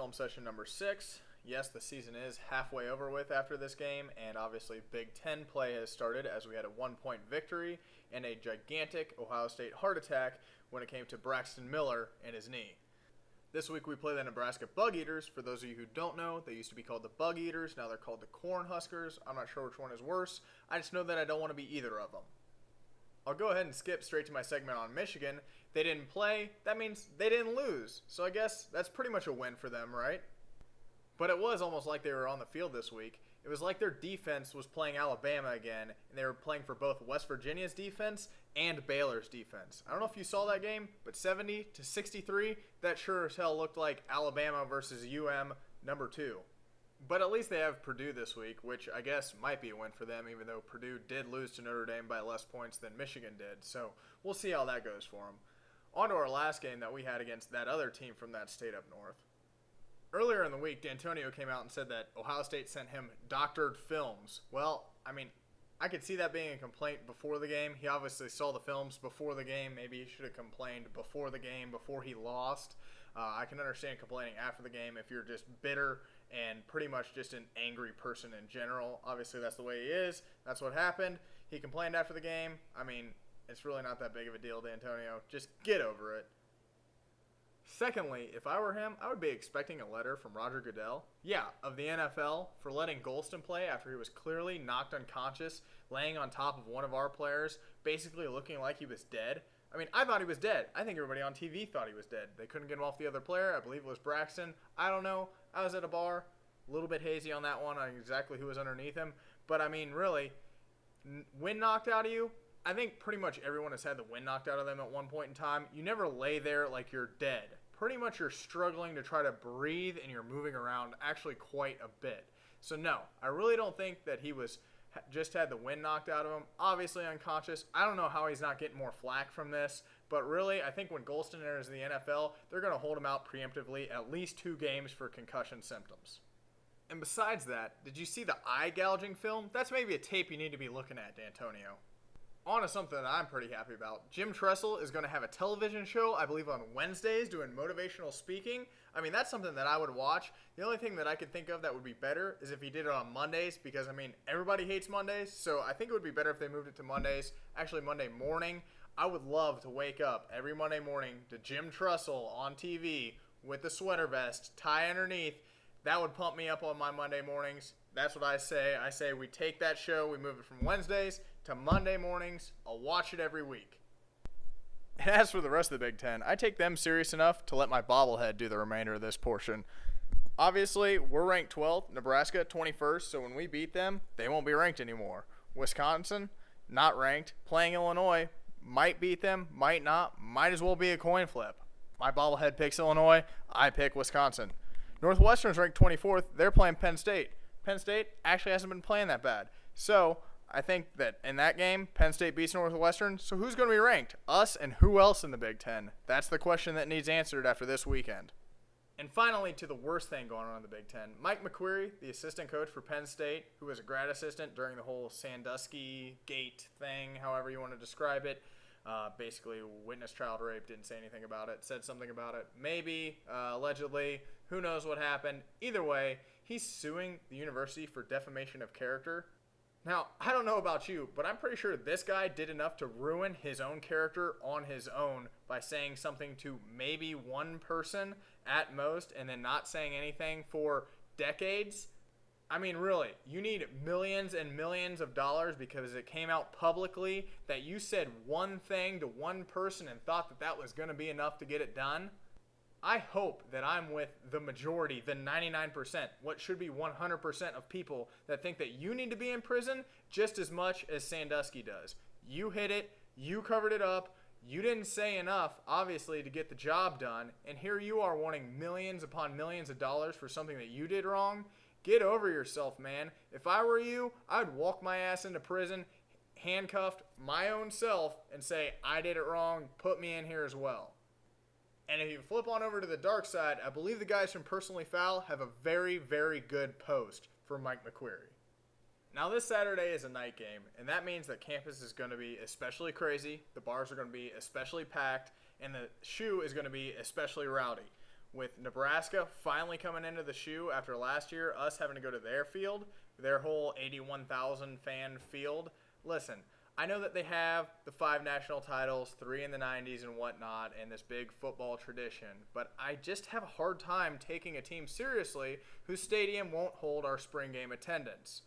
film session number 6. Yes, the season is halfway over with after this game, and obviously Big Ten play has started as we had a 1-point victory and a gigantic Ohio State heart attack when it came to Braxton Miller and his knee. This week we play the Nebraska Bug Eaters. For those of you who don't know, they used to be called the Bug Eaters. Now they're called the Corn Huskers. I'm not sure which one is worse. I just know that I don't want to be either of them. I'll go ahead and skip straight to my segment on Michigan. They didn't play. That means they didn't lose. So I guess that's pretty much a win for them, right? But it was almost like they were on the field this week. It was like their defense was playing Alabama again, and they were playing for both West Virginia's defense and Baylor's defense. I don't know if you saw that game, but 70-63, that sure as hell looked like Alabama versus UM number 2. But at least they have Purdue this week, which I guess might be a win for them, even though Purdue did lose to Notre Dame by less points than Michigan did. So we'll see how that goes for them. On to our last game that we had against that other team from that state up north. Earlier in the week, D'Antonio came out and said that Ohio State sent him doctored films. Well, I mean, I could see that being a complaint before the game. He obviously saw the films before the game. Maybe he should have complained before the game, before he lost. I can understand complaining after the game if you're just bitter and pretty much just an angry person in general. Obviously, that's the way he is. That's what happened. He complained after the game. I mean, it's really not that big of a deal, D'Antonio. Just get over it. Secondly, if I were him, I would be expecting a letter from Roger Goodell, of the NFL, for letting Golston play after he was clearly knocked unconscious, laying on top of one of our players, basically looking like he was dead. I mean, I thought he was dead. I think everybody on TV thought he was dead. They couldn't get him off the other player. I believe it was Braxton. I don't know. I was at a bar. A little bit hazy on that one on exactly who was underneath him. But, I mean, really, wind knocked out of you? I think pretty much everyone has had the wind knocked out of them at one point in time. You never lay there like you're dead. Pretty much you're struggling to try to breathe and you're moving around actually quite a bit. So no, I really don't think that he was just had the wind knocked out of him. Obviously unconscious. I don't know how he's not getting more flack from this, but really I think when Golston enters the NFL, they're going to hold him out preemptively at least 2 games for concussion symptoms. And besides that, did you see the eye gouging film? That's maybe a tape you need to be looking at, D'Antonio. On to something that I'm pretty happy about. Jim Tressel is going to have a television show, I believe on Wednesdays, doing motivational speaking. I mean, that's something that I would watch. The only thing that I could think of that would be better is if he did it on Mondays, because, I mean, everybody hates Mondays, so I think it would be better if they moved it to Mondays, actually Monday morning. I would love to wake up every Monday morning to Jim Tressel on TV with the sweater vest, tie underneath. That would pump me up on my Monday mornings. That's what I say. I say we take that show, we move it from Wednesdays to Monday mornings. I'll watch it every week. And as for the rest of the Big Ten, I take them serious enough to let my bobblehead do the remainder of this portion. Obviously, we're ranked 12th, Nebraska 21st, so when we beat them, they won't be ranked anymore. Wisconsin, not ranked, playing Illinois, might beat them, might not, might as well be a coin flip. My bobblehead picks Illinois, I pick Wisconsin. Northwestern's ranked 24th, they're playing Penn State. Penn State actually hasn't been playing that bad. So I think that in that game, Penn State beats Northwestern. So who's going to be ranked? Us and who else in the Big Ten? That's the question that needs answered after this weekend. And finally, to the worst thing going on in the Big Ten. Mike McQuarrie, the assistant coach for Penn State, who was a grad assistant during the whole Sandusky Gate thing, however you want to describe it. Basically, witness child rape, didn't say anything about it, said something about it. Maybe, allegedly, who knows what happened. Either way, he's suing the university for defamation of character. Now, I don't know about you, but I'm pretty sure this guy did enough to ruin his own character on his own by saying something to maybe one person at most and then not saying anything for decades. I mean, really, you need millions and millions of dollars because it came out publicly that you said one thing to one person and thought that that was going to be enough to get it done. I hope that I'm with the majority, the 99%, what should be 100% of people that think that you need to be in prison just as much as Sandusky does. You hit it, you covered it up, you didn't say enough, obviously, to get the job done, and here you are wanting millions upon millions of dollars for something that you did wrong. Get over yourself, man. If I were you, I'd walk my ass into prison, handcuffed my own self, and say, I did it wrong, put me in here as well. And if you flip on over to the dark side, I believe the guys from Personally Foul have a very, very good post for Mike McQuarrie. Now this Saturday is a night game, and that means that campus is going to be especially crazy, the bars are going to be especially packed, and the shoe is going to be especially rowdy. with Nebraska finally coming into the shoe after last year, us having to go to their field, their whole 81,000 fan field. Listen, I know that they have the 5 national titles, 3 in the 90s and whatnot, and this big football tradition, but I just have a hard time taking a team seriously whose stadium won't hold our spring game attendance.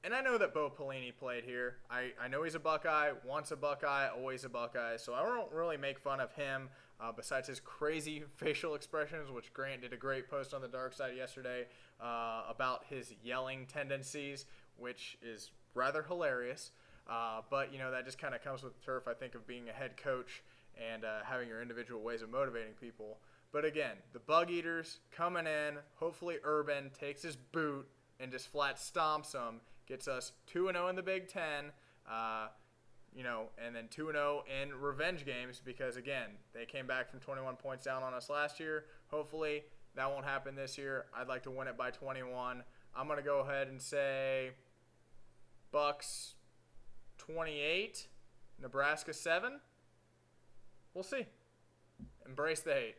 And I know that Bo Pelini played here. I know he's a Buckeye, once a Buckeye, always a Buckeye, so I don't really make fun of him besides his crazy facial expressions, which Grant did a great post on the dark side yesterday about his yelling tendencies, which is rather hilarious. But, that just kind of comes with the turf, I think, of being a head coach and having your individual ways of motivating people. But again, the Bug Eaters coming in, hopefully Urban takes his boot and just flat stomps them, gets us 2-0 in the Big Ten, and then 2-0 in revenge games because, again, they came back from 21 points down on us last year. Hopefully that won't happen this year. I'd like to win it by 21. I'm going to go ahead and say Bucks 28, Nebraska 7. We'll see. Embrace the hate.